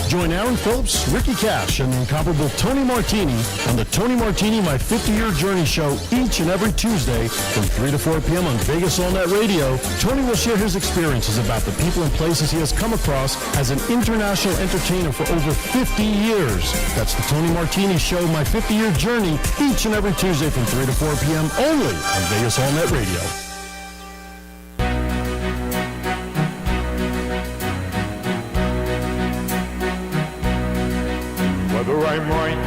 Join Aaron Phillips, Ricky Cash, and the incomparable Tony Martini on the Tony Martini My 50-Year Journey Show each and every Tuesday from 3 to 4 p.m. on Vegas All Net Radio. Tony will share his experiences about the people and places he has come across as an international entertainer for over 50 years. That's the Tony Martini Show, My 50-Year Journey, each and every Tuesday from 3 to 4 p.m. only on Vegas All Net Radio. Whether I'm right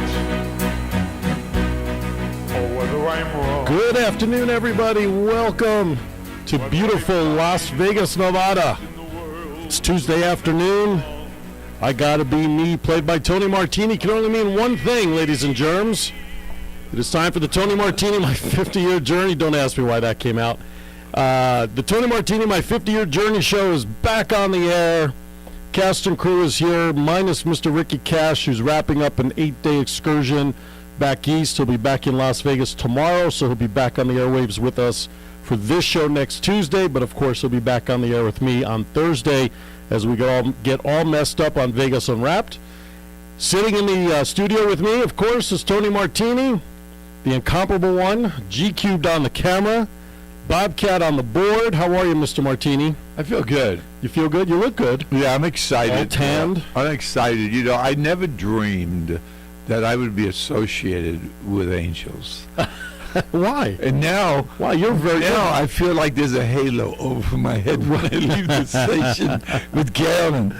or whether I'm wrong. Good afternoon, everybody. Welcome to beautiful Las Vegas, Nevada. It's Tuesday afternoon. I Gotta Be Me, played by Tony Martini, can only mean one thing, ladies and germs. It is time for the Tony Martini, My 50-Year Journey. Don't ask me why that came out. The Tony Martini, My 50-Year Journey show is back on the air. Cast and crew is here, minus Mr. Ricky Cash, who's wrapping up an 8-day excursion back east. He'll be back in Las Vegas tomorrow, so he'll be back on the airwaves with us for this show next Tuesday. But, of course, he'll be back on the air with me on Thursday as we get all messed up on Vegas Unwrapped. Sitting in the studio with me, of course, is Tony Martini, the incomparable one, G-Cubed on the camera, Bobcat on the board. How are you, Mr. Martini? I feel good. You feel good? You look good. Yeah, I'm excited. All tanned? I'm excited. You know, I never dreamed that I would be associated with angels. Why? And now, Wow, you're very good. now I feel like there's a halo over my head when I leave the station with Carolyn.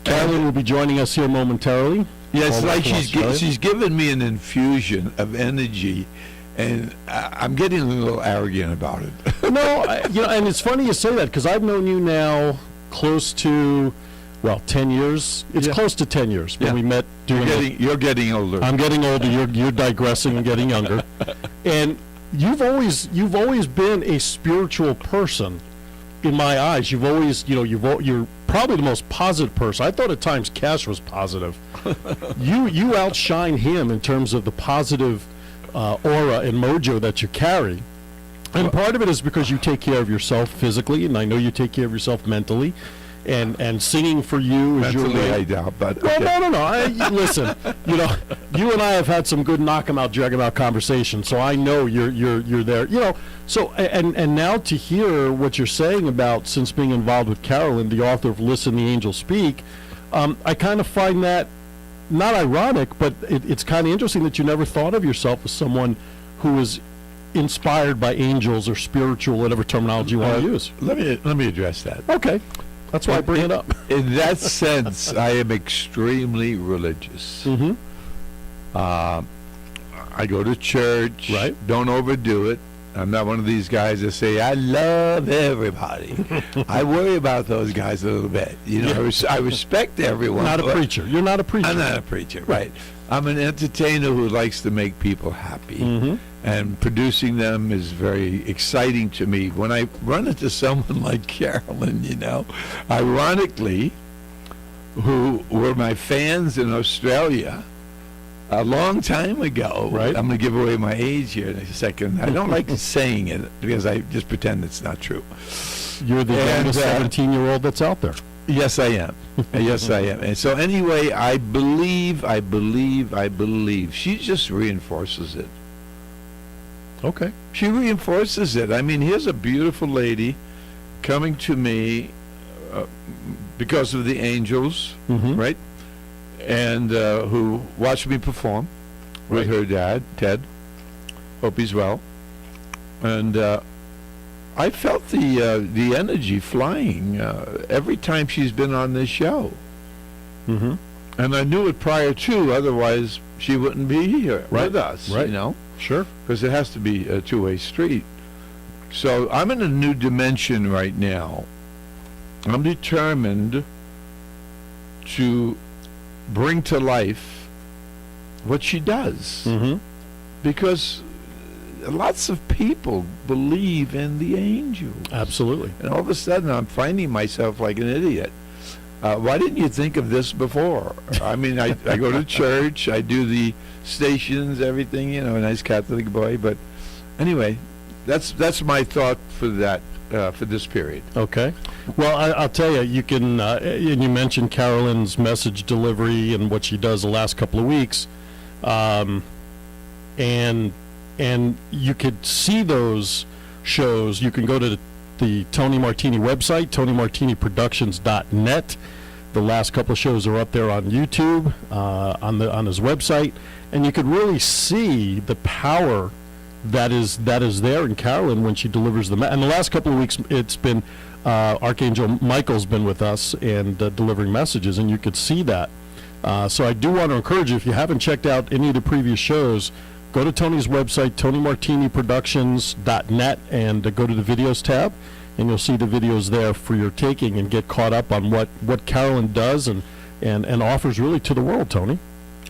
Carolyn will be joining us here momentarily. Yeah, it's All like back from she's given me an infusion of energy, and I'm getting a little arrogant about it. No, and it's funny you say that because I've known you now close to, 10 years. It's close to 10 years when we met doing You're getting older. I'm getting older. You're digressing and getting younger, and you've always been a spiritual person in my eyes. You've always, you're probably the most positive person. I thought at times Cash was positive. You outshine him in terms of the positive aura and mojo that you carry. And part of it is because you take care of yourself physically, and I know you take care of yourself mentally, and singing for you is your Mentally, way. I doubt, but Well, okay. no. Listen, you and I have had some good knock 'em out, drag 'em out conversations, so I know you're there. So and now to hear what you're saying about since being involved with Carolyn, the author of Listen the Angels Speak, I kind of find that not ironic, but it's kind of interesting that you never thought of yourself as someone who is inspired by angels or spiritual, whatever terminology you want to use. Let me address that. Okay. That's why I bring it up. In that sense, I am extremely religious. Mm-hmm. I go to church. Right. Don't overdo it. I'm not one of these guys that say, I love everybody. I worry about those guys a little bit. I respect everyone. Not a preacher. You're not a preacher. I'm not a preacher, right. I'm an entertainer who likes to make people happy. Mm-hmm. And producing them is very exciting to me. When I run into someone like Carolyn, ironically, who were my fans in Australia a long time ago. Right. I'm going to give away my age here in a second. I don't like saying it because I just pretend it's not true. You're the youngest 17-year-old that's out there. Yes, I am. Yes, I am. And so anyway, I believe. She just reinforces it. Okay. She reinforces it. I mean, here's a beautiful lady coming to me because of the angels, Mm-hmm. right? And who watched me perform with her dad, Ted. Hope he's well. And I felt the energy flying every time she's been on this show. Mm-hmm. And I knew it prior to, otherwise she wouldn't be here with us, Right. Sure. because it has to be a two-way street. So I'm in a new dimension right now. I'm determined to bring to life what she does, Mm-hmm. because lots of people believe in the angels. Absolutely. And all of a sudden I'm finding myself like an idiot. Why didn't you think of this before? I mean, I go to church, I do the stations, everything, a nice Catholic boy. But anyway, that's my thought for that for this period. Okay. Well, I'll tell you, you can, and you mentioned Carolyn's message delivery and what she does the last couple of weeks. And you could see those shows. You can go to the Tony Martini website, TonyMartiniProductions.net. The last couple of shows are up there on YouTube, on his website, and you could really see the power that is there in Carolyn when she delivers them. And the last couple of weeks, it's been Archangel Michael's been with us and delivering messages, and you could see that. So I do want to encourage you, if you haven't checked out any of the previous shows, go to Tony's website, TonyMartiniProductions.net, and go to the videos tab, and you'll see the videos there for your taking and get caught up on what Carolyn does and offers really to the world, Tony.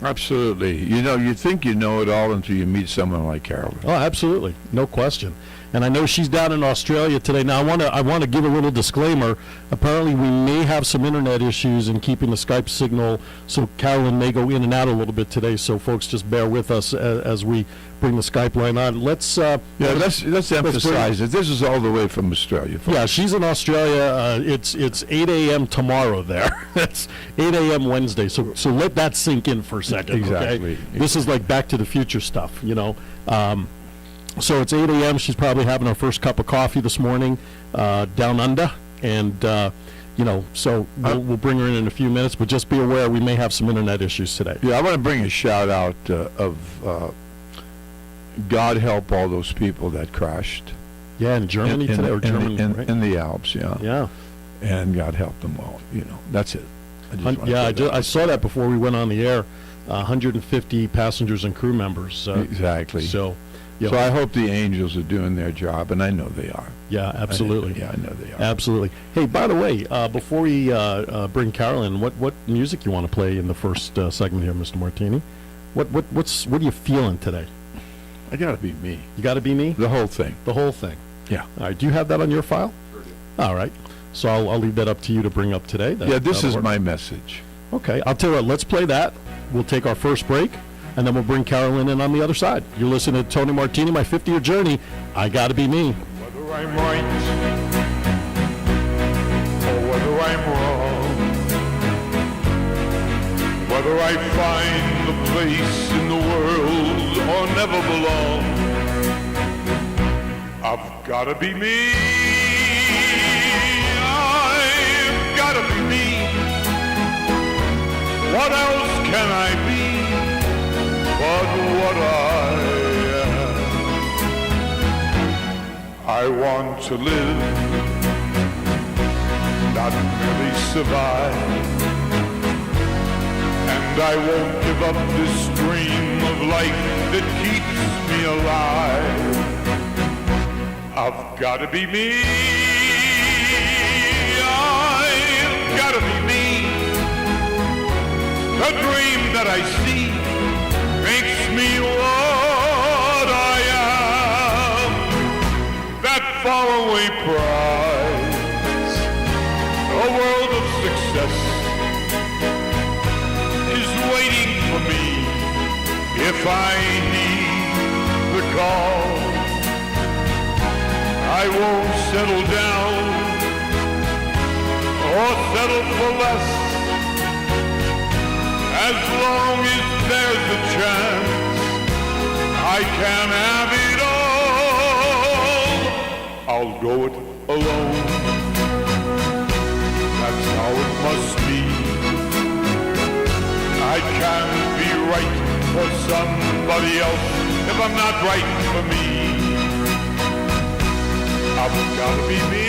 Absolutely. You know, you think you know it all until you meet someone like Carolyn. Oh, absolutely. No question. And I know she's down in Australia today. Now, I want to give a little disclaimer. Apparently, we may have some internet issues in keeping the Skype signal, so Carolyn may go in and out a little bit today. So, folks, just bear with us as we bring the Skype line on. Let's emphasize that this is all the way from Australia, folks. Yeah, she's in Australia. It's 8 a.m. tomorrow there. It's 8 a.m. Wednesday. So let that sink in for a second. Exactly. Okay? This is like Back to the Future stuff, you know. So it's 8 a.m. She's probably having her first cup of coffee this morning down under. And, so we'll bring her in a few minutes. But just be aware we may have some internet issues today. Yeah, I want to bring a shout out of God help all those people that crashed. Yeah, in Germany today. Or Germany, right? In the Alps, yeah. Yeah. And God help them all. That's it. I saw that before we went on the air. 150 passengers and crew members. Exactly. So I hope the angels are doing their job, and I know they are. Yeah, absolutely. I know they are. Absolutely. Hey, by the way, before we bring Carolyn, what music you want to play in the first segment here, Mr. Martini? What are you feeling today? I gotta be me. You gotta be me? The whole thing. The whole thing. Yeah. All right. Do you have that on your file? Sure do. All right. So I'll leave that up to you to bring up today. This is my message. Okay. I'll tell you what. Let's play that. We'll take our first break, and then we'll bring Carolyn in on the other side. You're listening to Tony Martini, my 50-year journey. I gotta be me. Whether I'm right or whether I'm wrong, whether I find the place in the world or never belong, I've gotta be me. I've gotta be me. What else can I be but what I am? I want to live, not merely survive. And I won't give up this dream of life that keeps me alive. I've gotta be me. I've gotta be me. The dream that I see makes me what I am. That faraway prize, a world of success, is waiting for me if I heed the call. I won't settle down or settle for less. As long as there's a chance I can have it all, I'll go it alone. That's how it must be. I can't be right for somebody else if I'm not right for me. I've gotta be me.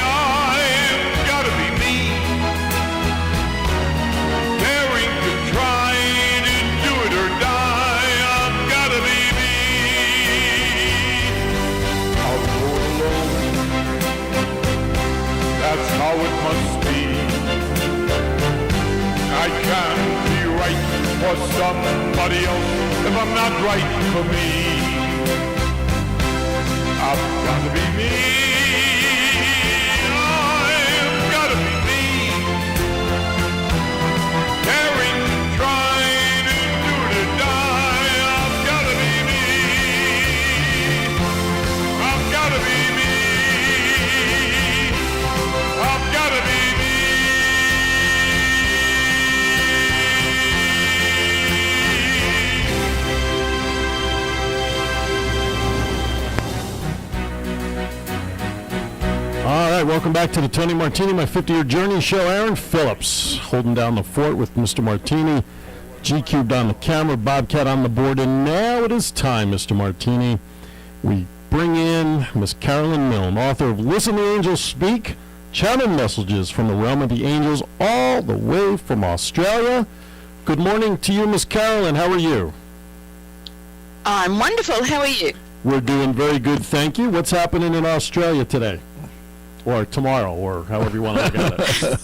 I've gotta be me. Daring to try to do it or die. I've gotta be me. I'll go it alone. That's how it must be. I can't be right for somebody else if I'm not right for me. I've gotta be me. I've gotta be me. Daring to try to do it or die. I've gotta be me. I've gotta be me. Welcome back to the Tony Martini, my 50-year journey show. Aaron Phillips holding down the fort with Mr. Martini. G-Cubed on the camera, Bobcat on the board, and now it is time, Mr. Martini. We bring in Miss Carolyn Milne, author of Listen the Angels Speak, Channel Messages from the Realm of the Angels, all the way from Australia. Good morning to you, Miss Carolyn. How are you? I'm wonderful. How are you? We're doing very good, thank you. What's happening in Australia today? Or tomorrow, or however you want to look at it.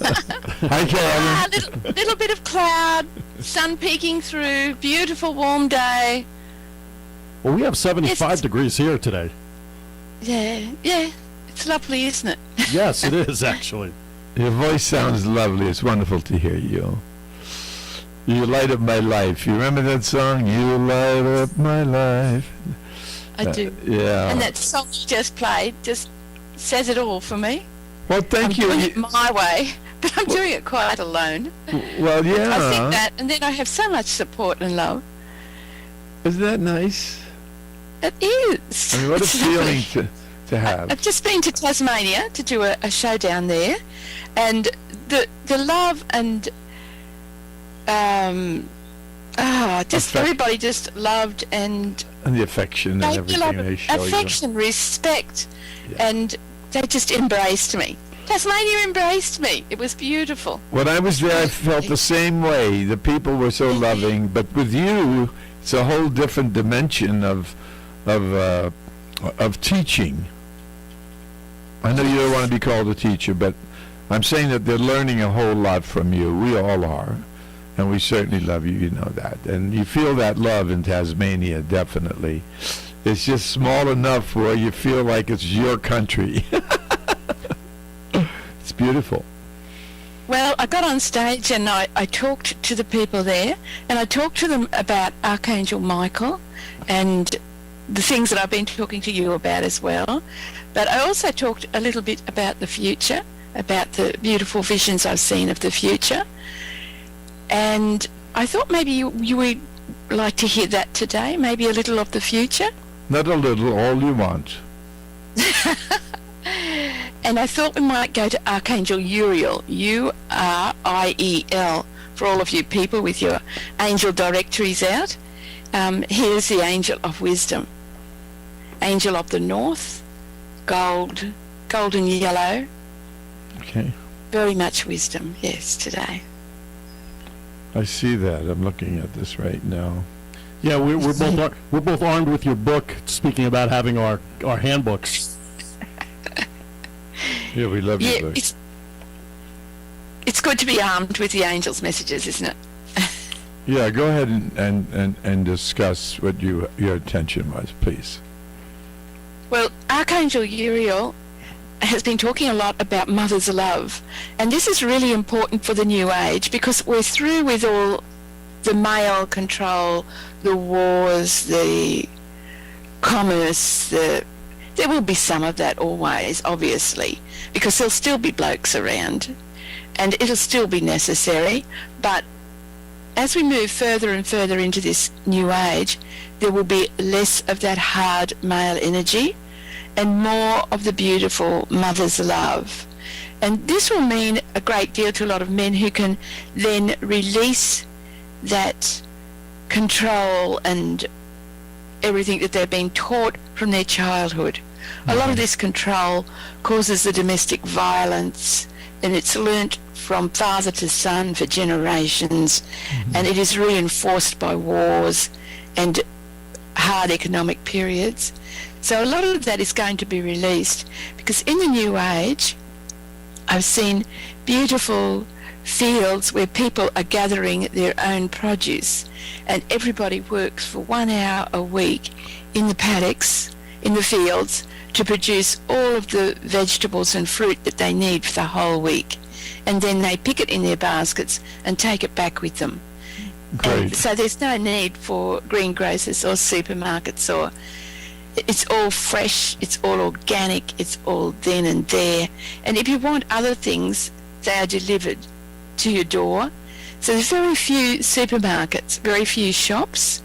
Hi, Carolyn. Little bit of cloud, sun peeking through, beautiful warm day. Well, we have 75 degrees here today. Yeah, it's lovely, isn't it? Yes, it is, actually. Your voice sounds lovely. It's wonderful to hear you. You light up my life. You remember that song? You light up my life. I do. Yeah. And that song you just played just says it all for me. Well, thank I'm you. doing it my way, but I'm doing it quite alone. Well, yeah. I think that, and then I have so much support and love. Isn't that nice? It is. I mean, what a It's feeling lovely. to have. I've just been to Tasmania to do a show down there, and the love and just Affect- everybody just loved and And the affection and they everything they show you. affection, respect, Yeah. and they just embraced me. Tasmania embraced me. It was beautiful. When I was there, I felt the same way. The people were so loving, but with you, it's a whole different dimension of teaching. I know you don't want to be called a teacher, but I'm saying that they're learning a whole lot from you. We all are, and we certainly love you. You know that, and you feel that love in Tasmania, definitely. It's just small enough where you feel like it's your country. It's beautiful. Well, I got on stage and I talked to the people there, and I talked to them about Archangel Michael and the things that I've been talking to you about as well. But I also talked a little bit about the future, about the beautiful visions I've seen of the future. And I thought maybe you would like to hear that today, maybe a little of the future. Not a little, all you want. And I thought we might go to Archangel Uriel, Uriel, for all of you people with your angel directories out. Here's the angel of wisdom. Angel of the north, golden yellow. Okay. Very much wisdom, yes, today. I see that. I'm looking at this right now. Yeah, we're both armed with your book. Speaking about having our handbooks. Yeah, we love Yeah, your book. it's good to be armed with the angels' messages, isn't it? Yeah, go ahead and discuss what your attention was, please. Well, Archangel Uriel has been talking a lot about mother's love, and this is really important for the new age because we're through with all the male control, the wars, the commerce, there will be some of that always, obviously, because there'll still be blokes around and it'll still be necessary, but as we move further and further into this new age, there will be less of that hard male energy and more of the beautiful mother's love. And this will mean a great deal to a lot of men who can then release that control and everything that they've been taught from their childhood. A lot of this control causes the domestic violence, and it's learnt from father to son for generations, and it is reinforced by wars and hard economic periods. So a lot of that is going to be released because in the new age, I've seen beautiful fields where people are gathering their own produce, and everybody works for 1 hour a week in the paddocks, in the fields, to produce all of the vegetables and fruit that they need for the whole week. And then they pick it in their baskets and take it back with them. Great. And so there's no need for greengrocers or supermarkets, or it's all fresh, it's all organic, it's all then and there. And if you want other things, they are delivered to your door. So there's very few supermarkets, very few shops,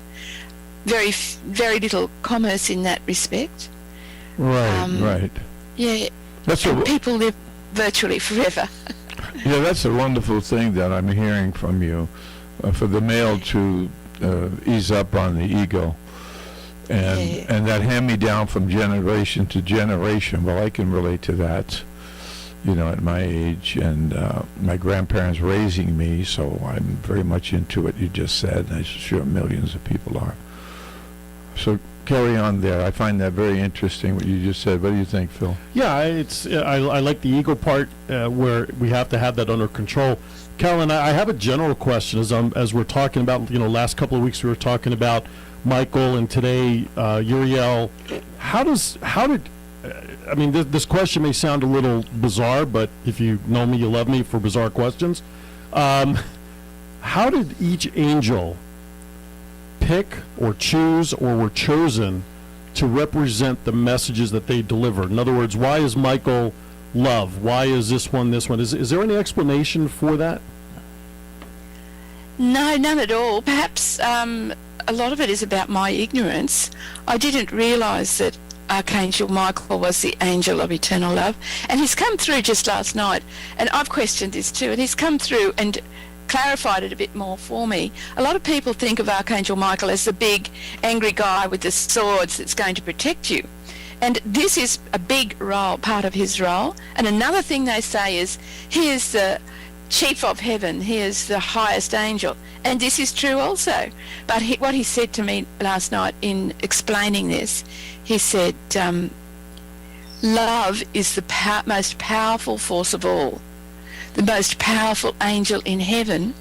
very little commerce in that respect. Right, right. Yeah, That's and what. people live virtually forever. Yeah, that's a wonderful thing that I'm hearing from you, for the male to ease up on the ego. And that hand-me-down from generation to generation, well, I can relate to that, at my age, and my grandparents raising me, so I'm very much into what you just said, and I'm sure millions of people are. So carry on there. I find that very interesting, what you just said. What do you think, Phil? Yeah, I like the ego part, where we have to have that under control. Carolyn, I have a general question as we're talking about, last couple of weeks we were talking about Michael, and today Uriel. This question may sound a little bizarre, but if you know me, you love me for bizarre questions. How did each angel pick or choose or were chosen to represent the messages that they delivered? In other words, why is Michael love? Why is this one this one? Is there any explanation for that? No, none at all. Perhaps a lot of it is about my ignorance. I didn't realise that Archangel Michael was the angel of eternal love, and he's come through just last night, and I've questioned this too, and he's come through and clarified it a bit more for me. A lot of people think of Archangel Michael as the big angry guy with the swords that's going to protect you, and this is a big role, part of his role. And another thing they say is he is the chief of heaven, he is the highest angel, and this is true also. But what he said to me last night in explaining this, he said, love is the most powerful force of all. The most powerful angel in heaven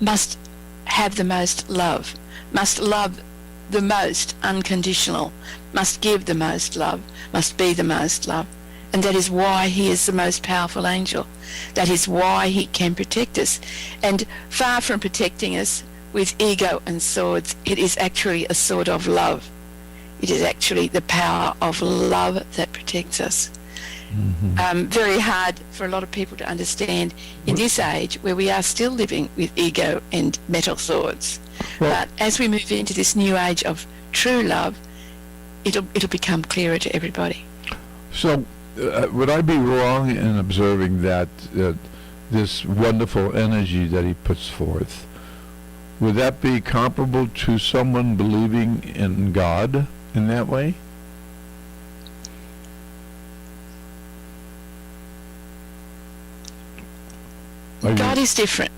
must have the most love, must love the most unconditional, must give the most love, must be the most love. And that is why he is the most powerful angel. That is why he can protect us. And far from protecting us with ego and swords, it is actually a sword of love. It is actually the power of love that protects us. Mm-hmm. Very hard for a lot of people to understand in this age where we are still living with ego and metal swords. Well, but as we move into this new age of true love, it'll become clearer to everybody. So would I be wrong in observing that this wonderful energy that he puts forth, would that be comparable to someone believing in God in that way? God is different.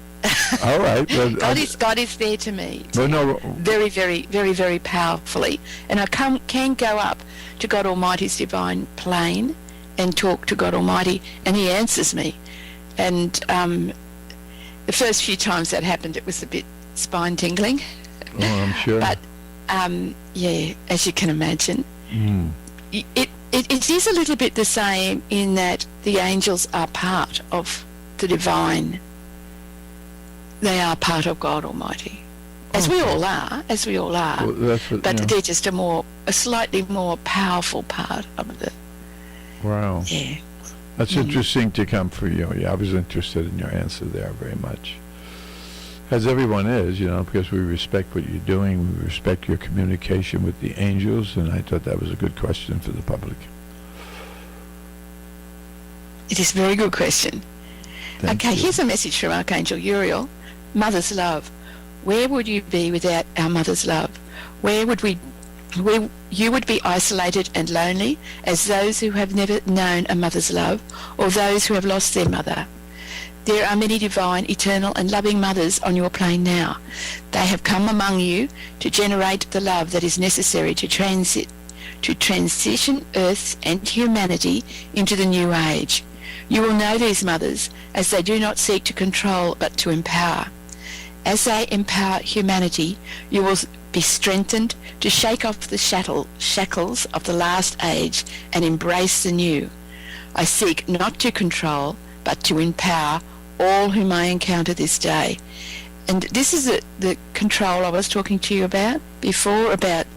All right. God is there to me. No. Very, very, very, very powerfully. And I can go up to God Almighty's divine plane and talk to God Almighty, and he answers me. And the first few times that happened, it was a bit spine tingling. Oh, I'm sure. But yeah, as you can imagine, it is a little bit the same in that the angels are part of the divine. They are part of God Almighty, as we all are. Well, but they're just a slightly more powerful part of it. Wow. Yeah. That's interesting to come from you. Yeah, I was interested in your answer there very much. As everyone is, because we respect what you're doing, we respect your communication with the angels, and I thought that was a good question for the public. It is a very good question. Thank okay, you. Here's a message from Archangel Uriel. Mother's love. Where would you be without our mother's love? Where you would be isolated and lonely as those who have never known a mother's love, or those who have lost their mother. There are many divine, eternal and loving mothers on your plane now. They have come among you to generate the love that is necessary to transition Earth and humanity into the new age. You will know these mothers as they do not seek to control but to empower. As they empower humanity, you will be strengthened to shake off the shackles of the last age and embrace the new. I seek not to control but to empower all whom I encounter this day. And this is the control I was talking to you about before, about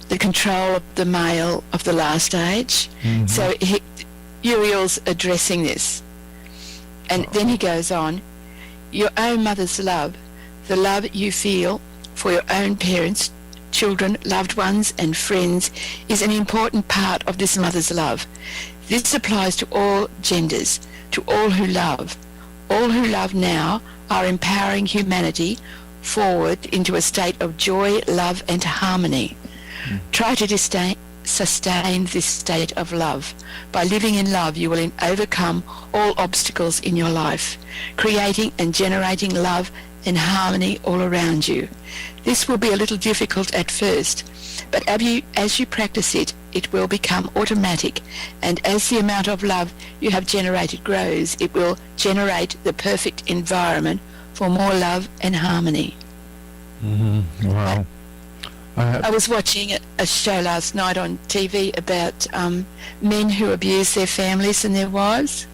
the control of the male of the last age. Mm-hmm. So Uriel's addressing this. And then he goes on, your own mother's love, the love you feel for your own parents, children, loved ones and friends is an important part of this mother's love. This applies to all genders. to all who love. All who love now are empowering humanity forward into a state of joy, love and harmony. Try to sustain this state of love. By living in love, you will overcome all obstacles in your life, creating and generating love and harmony all around you. This will be a little difficult at first, but as you practice it, it will become automatic, and as the amount of love you have generated grows, it will generate the perfect environment for more love and harmony. Wow. I was watching a show last night on TV about men who abuse their families and their wives,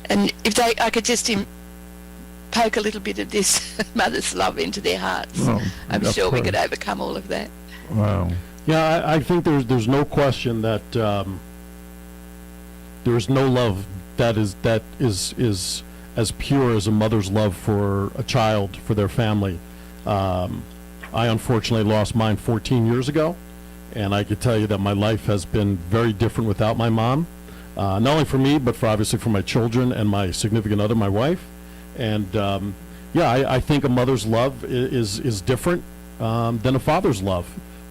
and if I could just poke a little bit of this mother's love into their hearts, I'm sure we could overcome all of that. Wow. Yeah, I think there's no question that there is no love that is as pure as a mother's love for a child, for their family. I unfortunately lost mine 14 years ago, and I could tell you that my life has been very different without my mom. Not only for me, but obviously for my children and my significant other, my wife. And I think a mother's love is different than a father's love.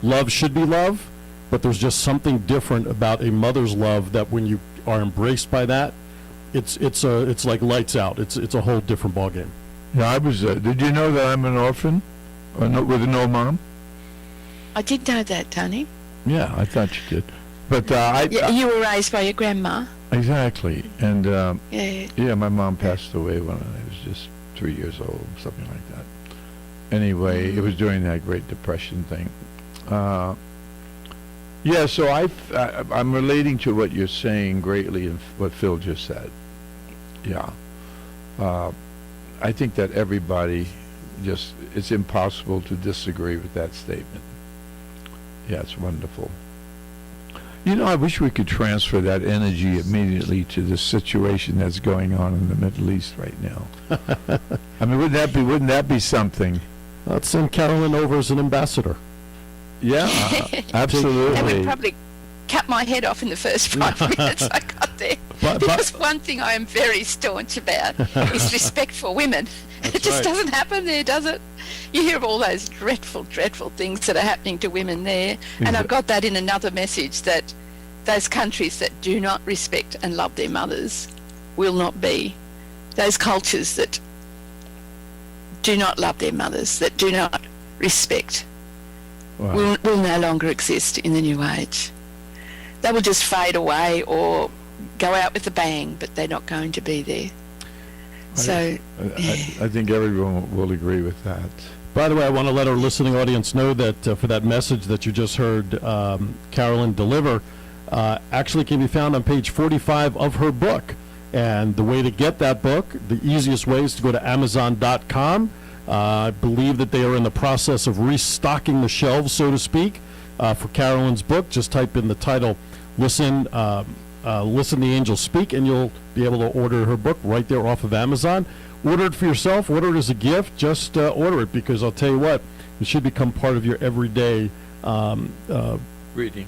Love should be love, but there's just something different about a mother's love that when you are embraced by that, it's like lights out. It's a whole different ballgame. Yeah, I was. Did you know that I'm an orphan, with no mom? I did know that, Tony. Yeah, I thought you did. But you were raised by your grandma. Exactly, and Yeah. my mom passed away when I was just 3 years old, something like that. Anyway, it was during that Great Depression thing. So I'm relating to what you're saying greatly and what Phil just said. Yeah. I think that everybody it's impossible to disagree with that statement. Yeah, it's wonderful. You know, I wish we could transfer that energy immediately to the situation that's going on in the Middle East right now. I mean, wouldn't that be something? Let's send Carolyn over as an ambassador. Yeah, absolutely. That would probably cut my head off in the first 5 minutes I got there. Because one thing I am very staunch about is respect for women. It just doesn't happen there, does it? You hear of all those dreadful, dreadful things that are happening to women there. And I've got that in another message, that those countries that do not respect and love their mothers will not be. Those cultures that do not love their mothers, that do not respect, will no longer exist in the new age. They will just fade away or go out with a bang, but they're not going to be there. I think everyone will agree with that. By the way, I want to let our listening audience know that for that message that you just heard Carolyn deliver, actually can be found on page 45 of her book. And the way to get that book, the easiest way is to go to Amazon.com. I believe that they are in the process of restocking the shelves, so to speak, for Carolyn's book. Just type in the title, Listen the Angels Speak, and you'll be able to order her book right there off of Amazon. Order it for yourself, order it as a gift, just order it, because I'll tell you what, it should become part of your everyday Reading.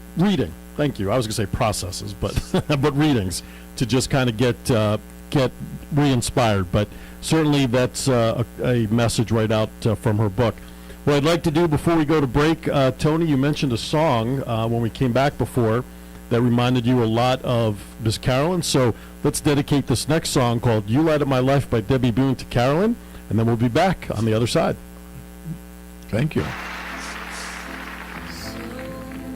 Thank you. I was going to say processes, but but readings, to just kind of get re-inspired. But certainly that's a message right out from her book. What I'd like to do before we go to break, Tony, you mentioned a song when we came back before that reminded you a lot of Miss Carolyn. So let's dedicate this next song called You Light Up My Life by Debbie Boone to Carolyn, and then we'll be back on the other side. Thank you. So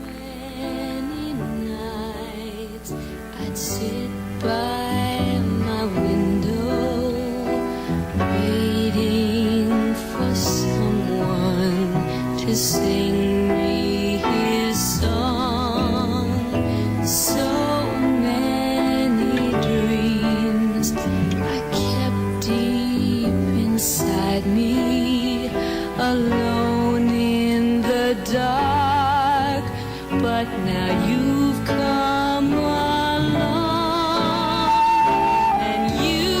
many nights I'd sit by my window, waiting for someone to sing me his song. So many dreams I kept deep inside me, alone in the dark. But now you've come along, and you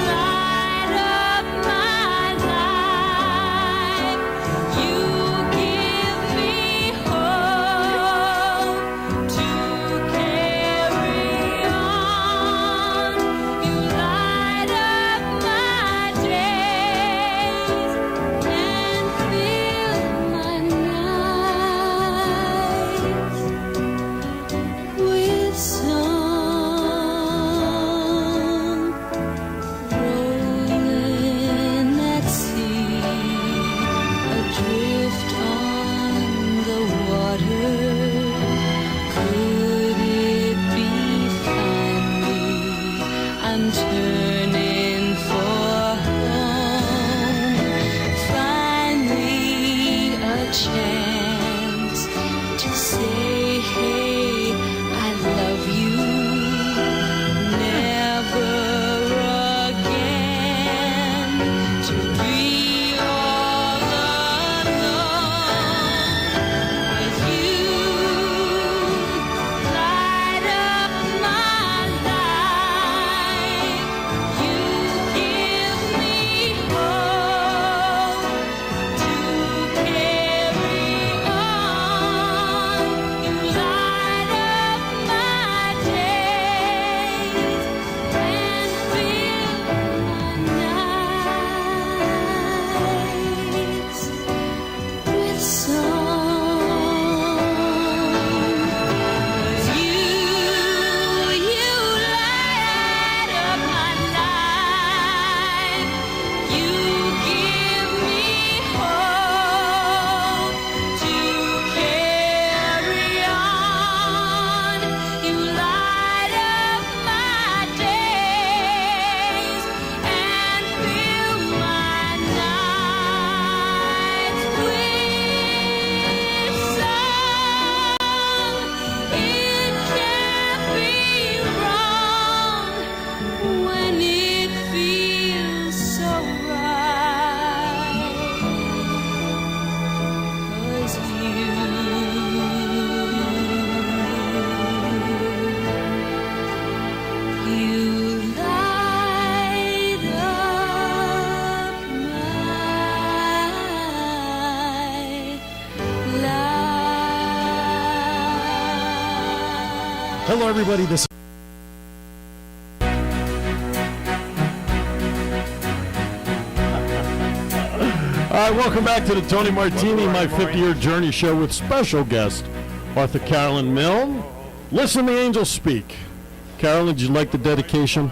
light up my life. You give me hope to carry on. Hello, everybody. This. All right, welcome back to the Tony Martini, my 50-year journey show with special guest Arthur Carolyn Milne. Listen, the angels speak. Carolyn, did you like the dedication?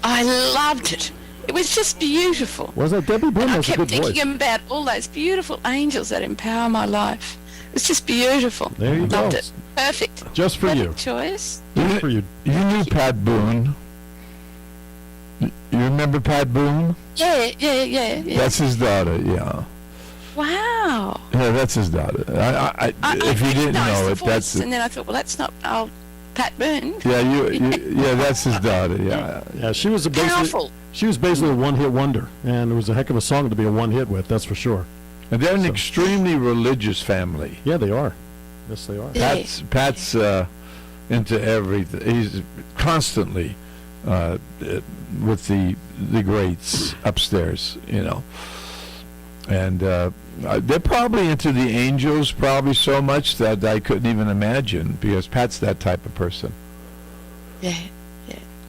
I loved it. It was just beautiful. Was that Debbie Boone? And I Has a kept good voice. thinking about all those beautiful angels that empower my life. It was just beautiful. There you Loved go. it. Perfect. Just for you. Perfect choice. Just for you. You knew Pat Boone. You remember Pat Boone? Yeah. That's his daughter, yeah. Wow. Yeah, that's his daughter. If you didn't recognised know the it, voice, that's it. And then I thought, well, that's not old Pat Boone. Yeah, that's his daughter, yeah. Yeah, she was basically a one-hit wonder, and it was a heck of a song to be a one-hit with. That's for sure. And they're an extremely religious family. Yeah, they are. Yes, they are. Yeah. Pat's into everything. He's constantly with the greats upstairs, you know. And they're probably into the angels probably so much that I couldn't even imagine, because Pat's that type of person. Yeah.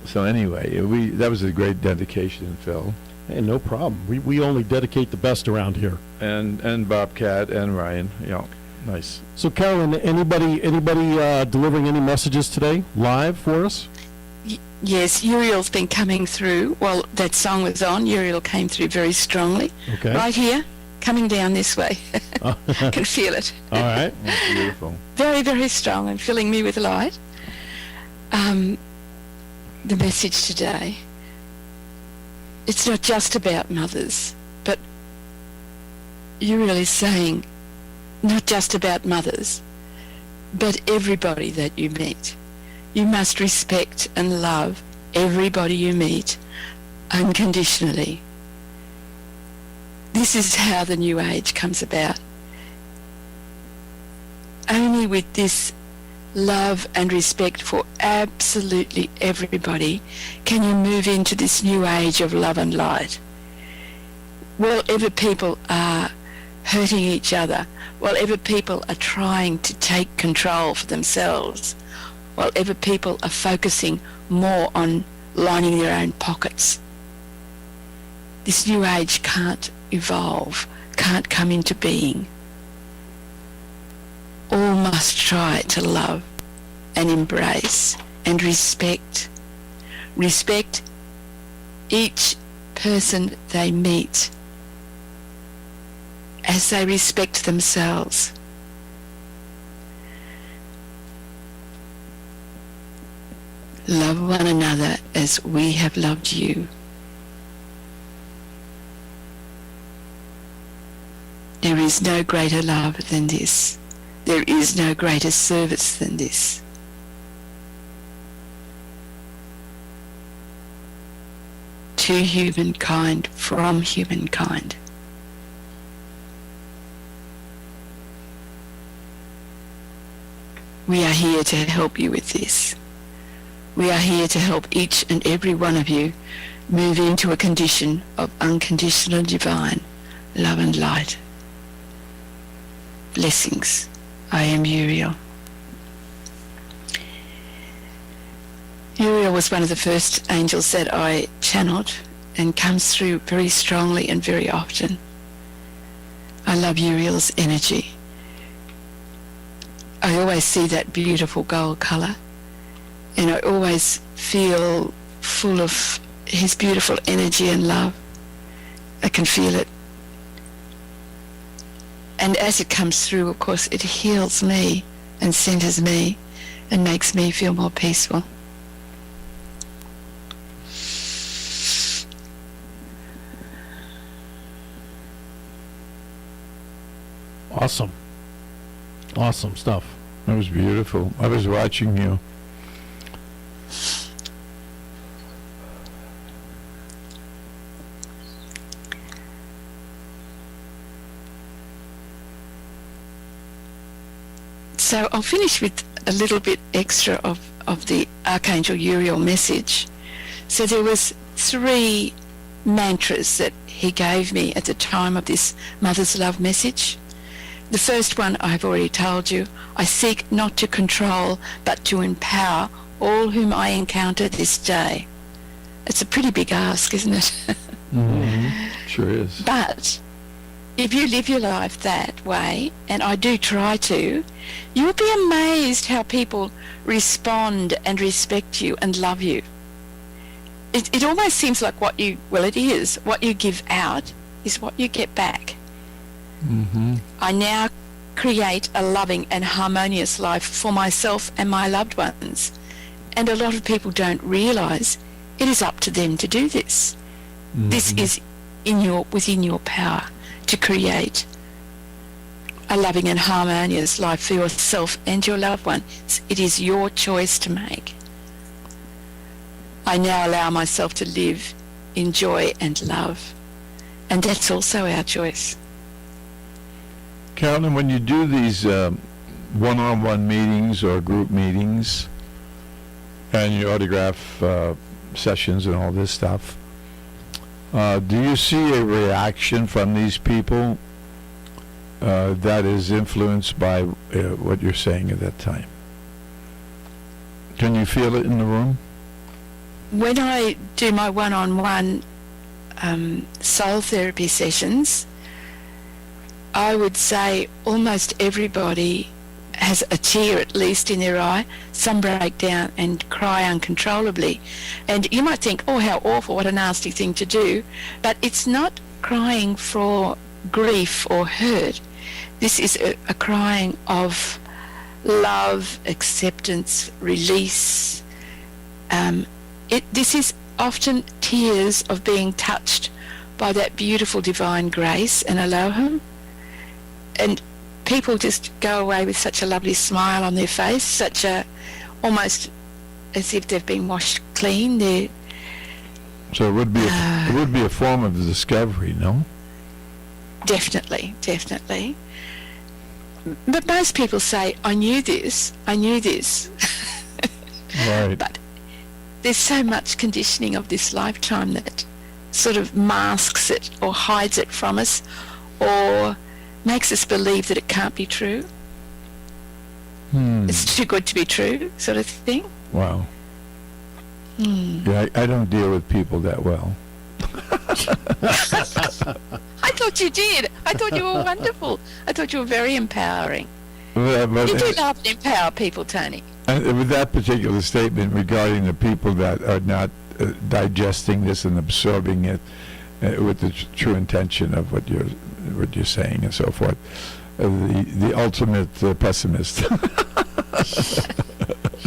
So anyway, that was a great dedication, Phil. Hey, no problem. We only dedicate the best around here. And Bobcat and Ryan, yeah, nice. So, Carolyn, anybody delivering any messages today live for us? Yes, Uriel's been coming through. Well, that song was on. Uriel came through very strongly. Okay. Right here, coming down this way. Can feel it. All right. That's beautiful. Very, very strong and filling me with light. The message today, it's not just about mothers, but Uriel is saying not just about mothers, but everybody that you meet. You must respect and love everybody you meet unconditionally. This is how the new age comes about. Only with this love and respect for absolutely everybody can you move into this new age of love and light. Wherever people are hurting each other, wherever people are trying to take control for themselves, wherever people are focusing more on lining their own pockets, this new age can't evolve, can't come into being. All must try to love and embrace and respect each person they meet as they respect themselves. Love one another as we have loved you. There is no greater love than this. There is no greater service than this. To humankind, from humankind. We are here to help you with this. We are here to help each and every one of you move into a condition of unconditional divine love and light. Blessings. I am Uriel. Uriel was one of the first angels that I channeled and comes through very strongly and very often. I love Uriel's energy. I always see that beautiful gold colour, and I always feel full of his beautiful energy and love. I can feel it. And as it comes through, of course, it heals me and centers me and makes me feel more peaceful. Awesome. Awesome stuff. That was beautiful. I was watching you. So I'll finish with a little bit extra of the Archangel Uriel message. So there was 3 mantras that he gave me at the time of this Mother's Love message. The first one I've already told you. I seek not to control, but to empower all whom I encounter this day. It's a pretty big ask, isn't it? Sure is. But if you live your life that way, and I do try to, you'll be amazed how people respond and respect you and love you. It almost seems like what you give out is what you get back. I now create a loving and harmonious life for myself and my loved ones. And a lot of people don't realise it is up to them to do this. This is within your power to create a loving and harmonious life for yourself and your loved ones. It is your choice to make. I now allow myself to live in joy and love. And that's also our choice. Carolyn, when you do these one-on-one meetings or group meetings and your autograph sessions and all this stuff, do you see a reaction from these people that is influenced by what you're saying at that time? Can you feel it in the room? When I do my one-on-one soul therapy sessions, I would say almost everybody has a tear at least in their eye. Some break down and cry uncontrollably. And you might think, oh, how awful, what a nasty thing to do. But it's not crying for grief or hurt. This is a crying of love, acceptance, release. This is often tears of being touched by that beautiful divine grace and Elohim. And people just go away with such a lovely smile on their face, almost as if they've been washed clean. So it would be a form of discovery, no? Definitely. But most people say, I knew this. Right. But there's so much conditioning of this lifetime that sort of masks it or hides it from us or makes us believe that it can't be true. It's too good to be true, sort of thing. Wow. Yeah, I don't deal with people that well. I thought you did. I thought you were wonderful. I thought you were very empowering. But You do love and empower people, Tony. with that particular statement regarding the people that are not digesting this and absorbing it with the true intention of what you're saying and so forth, the ultimate pessimist.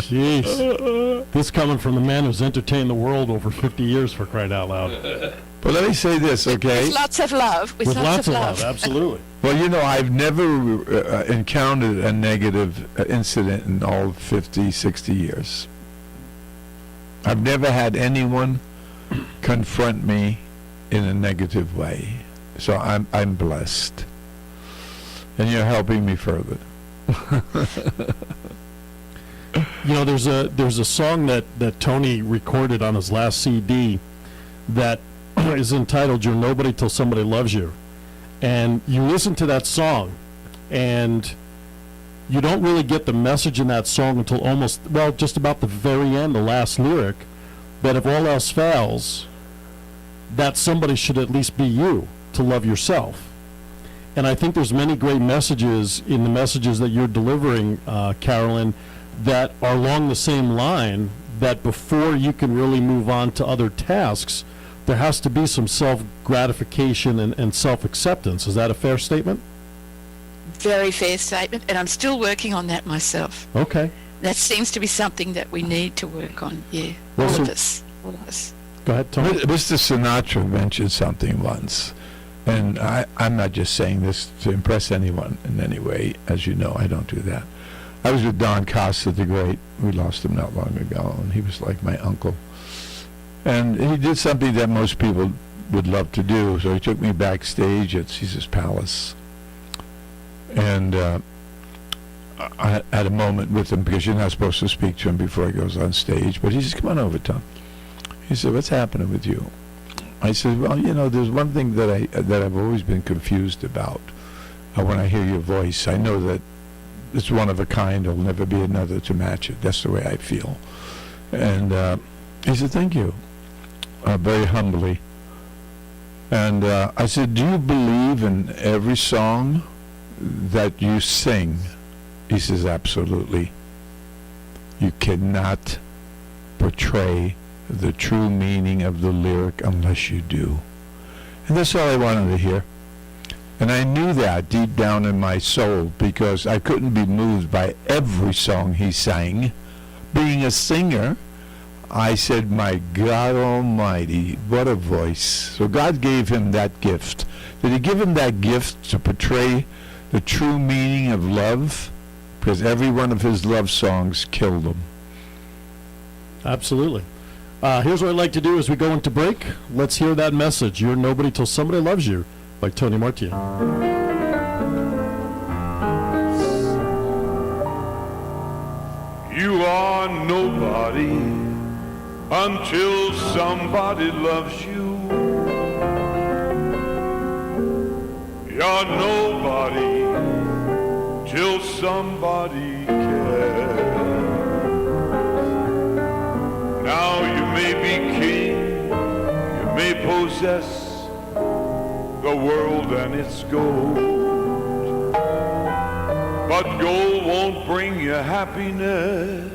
Jeez. This coming from the man who's entertained the world over 50 years, for crying out loud. But let me say this, okay? With lots of love. With lots of love. Absolutely. Well, I've never encountered a negative incident in all 50, 60 years. I've never had anyone confront me in a negative way. So I'm blessed. And you're helping me further. There's a song that Tony recorded on his last CD that is entitled "You're Nobody Till Somebody Loves You," and you listen to that song, and you don't really get the message in that song until just about the very end, the last lyric, that if all else fails, that somebody should at least be you, to love yourself. And I think there's many great messages in the messages that you're delivering, Carolyn, that are along the same line, that before you can really move on to other tasks, there has to be some self-gratification and self-acceptance. Is that a fair statement? Very fair statement, and I'm still working on that myself. Okay. That seems to be something that we need to work on, Well, all so- of us. Go ahead, Tony. Mr. Sinatra mentioned something once, and I'm not just saying this to impress anyone in any way. As you know, I don't do that. I was with Don Costa, the great. We lost him not long ago, and he was like my uncle. And he did something that most people would love to do. So he took me backstage at Caesar's Palace, and I had a moment with him, because you're not supposed to speak to him before he goes on stage. But he says, "Come on over, Tom." He said, "What's happening with you?" I said, "Well, there's one thing that I've always been confused about. when I hear your voice. I know that it's one of a kind. There'll never be another to match it. That's the way I feel. And he said, thank you, very humbly. And I said, do you believe in every song that you sing? He says, absolutely. You cannot portray the true meaning of the lyric unless you do. And that's all I wanted to hear. And I knew that deep down in my soul because I couldn't be moved by every song he sang. Being a singer, I said, my God Almighty, what a voice. So God gave him that gift. Did he give him that gift to portray the true meaning of love? Because every one of his love songs killed him. Absolutely. Here's what I'd like to do as we go into break. Let's hear that message. You're nobody till somebody loves you, by Tony Martini. You are nobody until somebody loves you. You're nobody till somebody cares. Now you may be king, you may possess the world and its gold, but gold won't bring you happiness,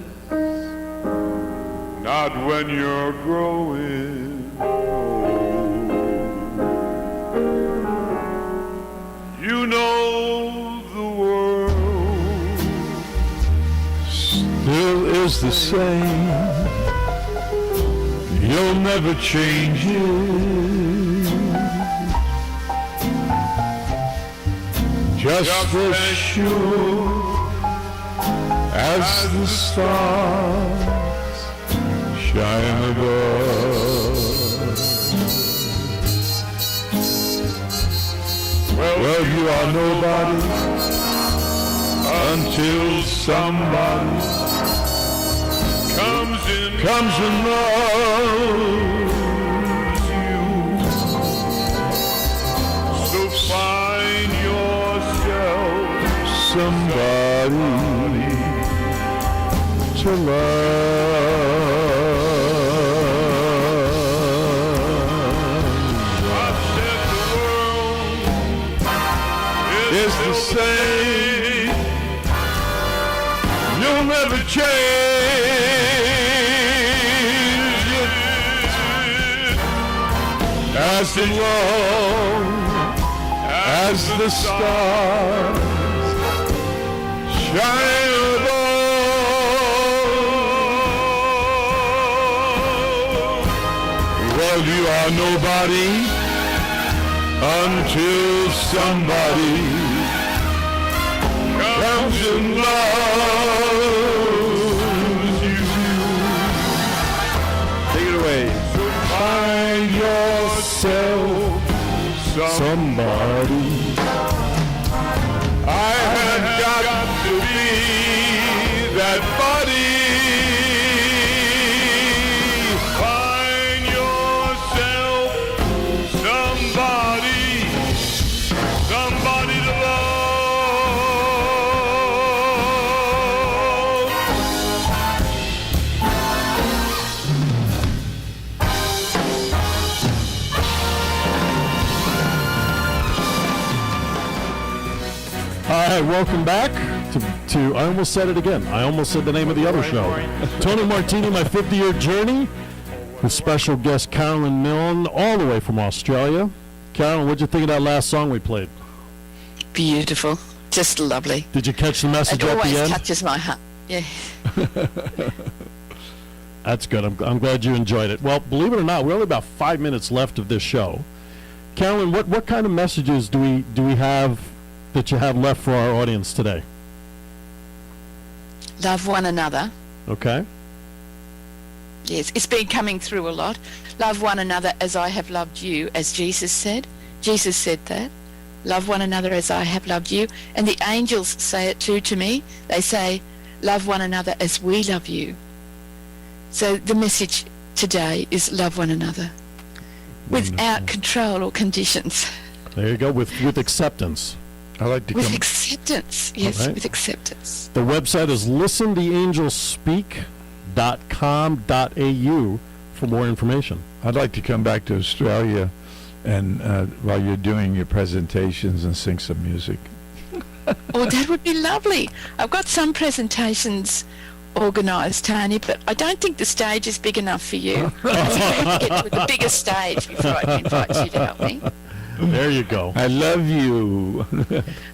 not when you're growing old. You know the world Still is the same. You'll never change it. Just as sure as the stars shine above. Well, you are nobody until somebody comes and loves you. So find yourself somebody to love. I said the world is the same. You'll never change. As long as the stars shine above. Well, you are nobody until somebody comes and loves you. Take it away. Find yourself somebody. I have got to be that body. Find yourself somebody, somebody to love. All right, welcome back to I almost said it again. I almost said the name of the other show. Tony Martini, My 50-Year Journey, with special guest Carolyn Milne, all the way from Australia. Carolyn, what'd you think of that last song we played? Beautiful. Just lovely. Did you catch the message It at the always end? touches my heart. Yeah. That's good. I'm glad you enjoyed it. Well, believe it or not, we're only about 5 minutes left of this show. Carolyn, what kind of messages do we have that you have left for our audience today? Love one another. Okay. Yes, it's been coming through a lot. Love one another as I have loved you, as Jesus said. Jesus said that. Love one another as I have loved you. And the angels say it too to me. They say, love one another as we love you. So the message today is love one another without control or conditions. There you go, with acceptance. I like to with come. acceptance. Yes, right. with acceptance. The website is listentheangelspeak.com.au for more information. I'd like to come back to Australia, and while you're doing your presentations, and sing some music. Oh, that would be lovely. I've got some presentations organised, Tony, but I don't think the stage is big enough for you. I think I have to get to the bigger stage before I can invite you to help me. There you go. I love you.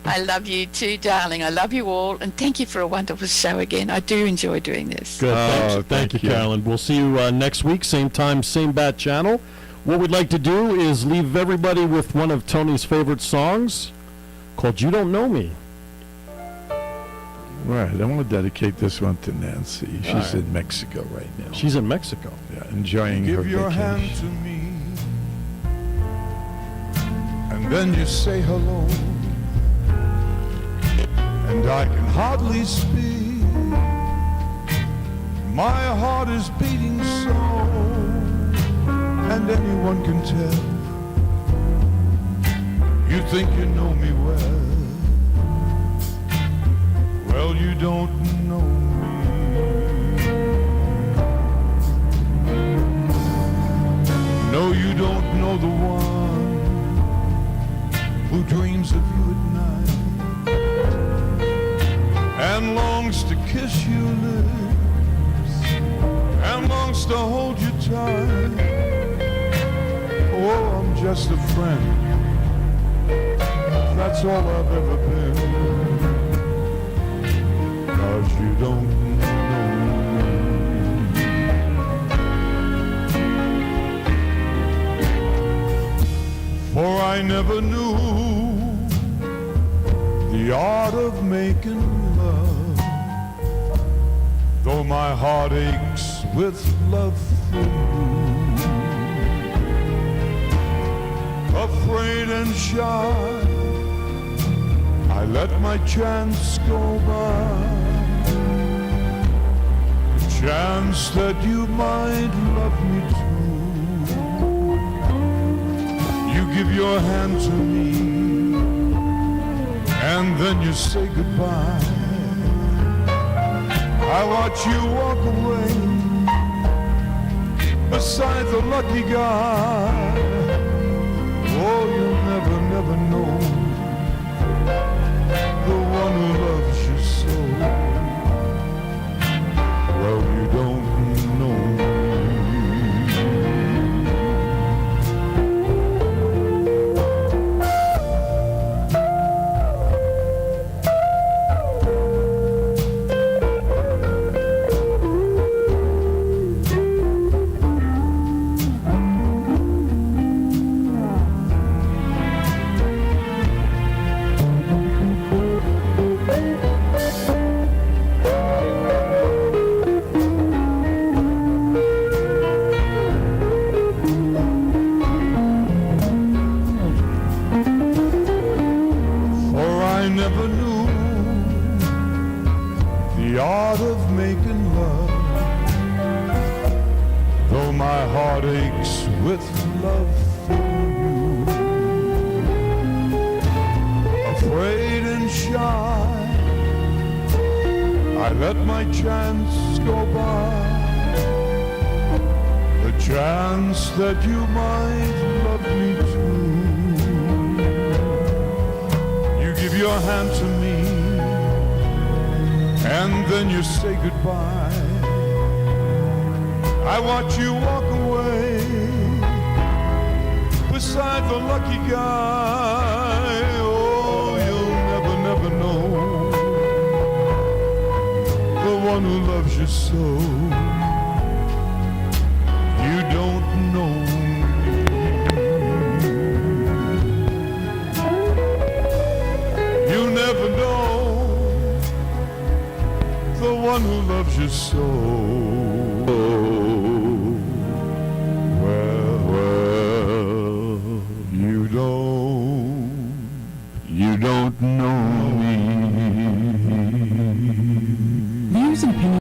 I love you too, darling. I love you all, and thank you for a wonderful show again. I do enjoy doing this. Good. Oh, Thank you, thank you. Carolyn. We'll see you next week, same time, same bat channel. What we'd like to do is leave everybody with one of Tony's favorite songs called You Don't Know Me. Right. I want to dedicate this one to Nancy. She's right. in Mexico right now. She's in Mexico. Yeah, enjoying her Give your hand vacation. to me, and then you say hello, and I can hardly speak. My heart is beating so, and anyone can tell. You think you know me well. Well, you don't know me. No, you don't know the one who dreams of you at night and longs to kiss your lips and longs to hold you tight. Oh, I'm just a friend. That's all I've ever been. 'Cause you don't know me. For I never knew the art of making love, though my heart aches with love for you. Afraid and shy, I let my chance go by. The chance that you might love me too. You give your hand to me, and then you say goodbye. I watch you walk away beside the lucky guy. Oh, you'll never, never know the one who loves you so. Well, you don't know me. For I never knew the art of making love, though my heart aches with love for you. Afraid and shy, I let my chance go by. The chance that you might love me too. You give your hand to me, and then you say goodbye. I watch you walk away beside the lucky guy. Oh, you'll never, never know the one who loves you so. You don't know me. You never know the one who loves you so. Well, you don't know me. Views and opinions